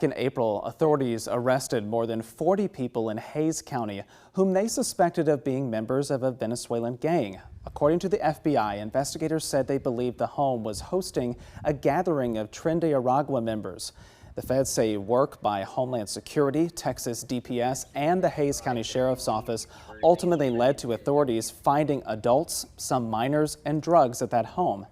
In April, authorities arrested more than 40 people in Hays County whom they suspected of being members of a Venezuelan gang. According to the FBI, investigators said they believed the home was hosting a gathering of Tren de Argua members. The feds say work by Homeland Security, Texas DPS, and the Hays County Sheriff's Office ultimately led to authorities finding adults, some minors, and drugs at that home.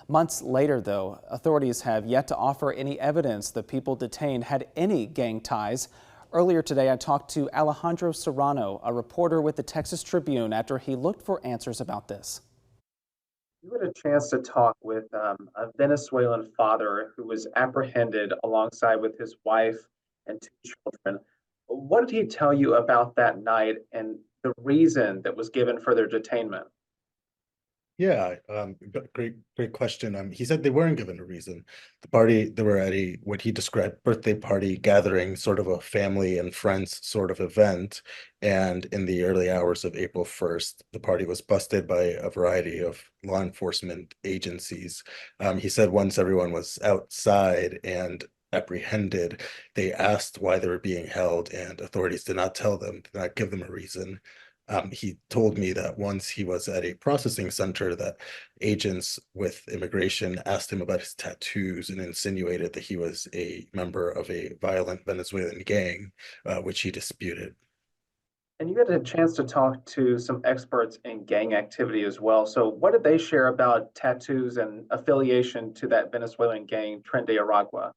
Months later, though, authorities have yet to offer any evidence the people detained had any gang ties. Earlier today, I talked to Alejandro Serrano, a reporter with the Texas Tribune, after he looked for answers about this. You had a chance to talk with a Venezuelan father who was apprehended alongside with his wife and two children. What did he tell you about that night and the reason that was given for their detainment? Yeah, great question. He said they weren't given a reason. They were at a what he described birthday party gathering, sort of a family and friends sort of event. And in the early hours of April 1st, the party was busted by a variety of law enforcement agencies. He said once everyone was outside and apprehended, they asked why they were being held, and authorities did not tell them, did not give them a reason. He told me that once he was at a processing center that agents with immigration asked him about his tattoos and insinuated that he was a member of a violent Venezuelan gang, which he disputed. And you had a chance to talk to some experts in gang activity as well. So, what did they share about tattoos and affiliation to that Venezuelan gang, Tren de Aragua?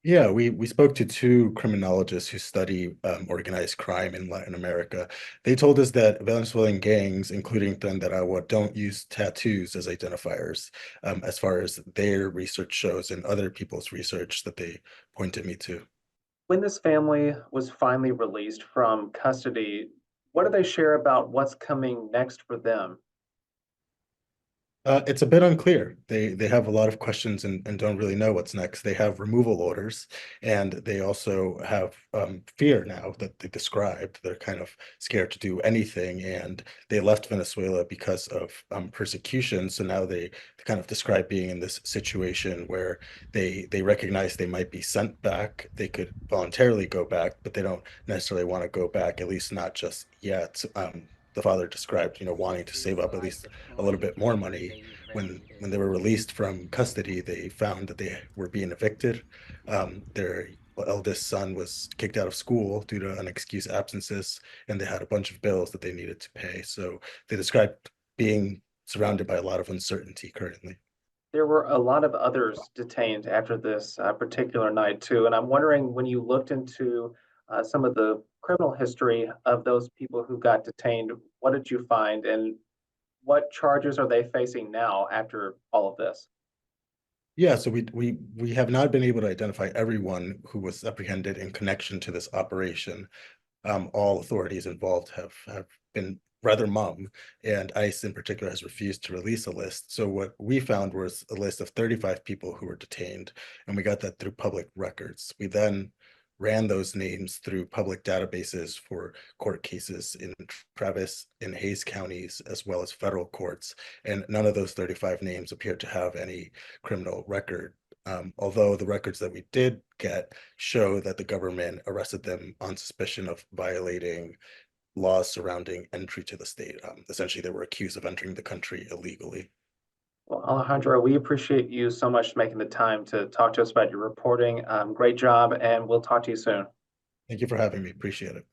Yeah, we spoke to two criminologists who study organized crime in Latin America. They told us that Venezuelan gangs, including Tren de Aragua, don't use tattoos as identifiers, as far as their research shows and other people's research that they pointed me to. When this family was finally released from custody, what do they share about what's coming next for them? It's a bit unclear. They have a lot of questions and don't really know what's next. They have removal orders, and they also have fear now that they described. They're kind of scared to do anything, and they left Venezuela because of persecution. So now they kind of describe being in this situation where they recognize they might be sent back. They could voluntarily go back, but they don't necessarily want to go back, at least not just yet. The father described, wanting to save up at least a little bit more money. When they were released from custody, they found that they were being evicted. Their eldest son was kicked out of school due to unexcused absences, and they had a bunch of bills that they needed to pay. So they described being surrounded by a lot of uncertainty currently. There were a lot of others detained after this particular night, too. And I'm wondering when you looked into some of the criminal history of those people who got detained, what did you find? And what charges are they facing now after all of this? Yeah, so we have not been able to identify everyone who was apprehended in connection to this operation. All authorities involved have been rather mum, and ICE in particular has refused to release a list. So what we found was a list of 35 people who were detained, and we got that through public records. We then ran those names through public databases for court cases in Travis and Hays counties, as well as federal courts, and none of those 35 names appeared to have any criminal record. Although the records that we did get show that the government arrested them on suspicion of violating laws surrounding entry to the state. Essentially, they were accused of entering the country illegally. Well, Alejandro, we appreciate you so much making the time to talk to us about your reporting. Great job, and we'll talk to you soon. Thank you for having me. Appreciate it.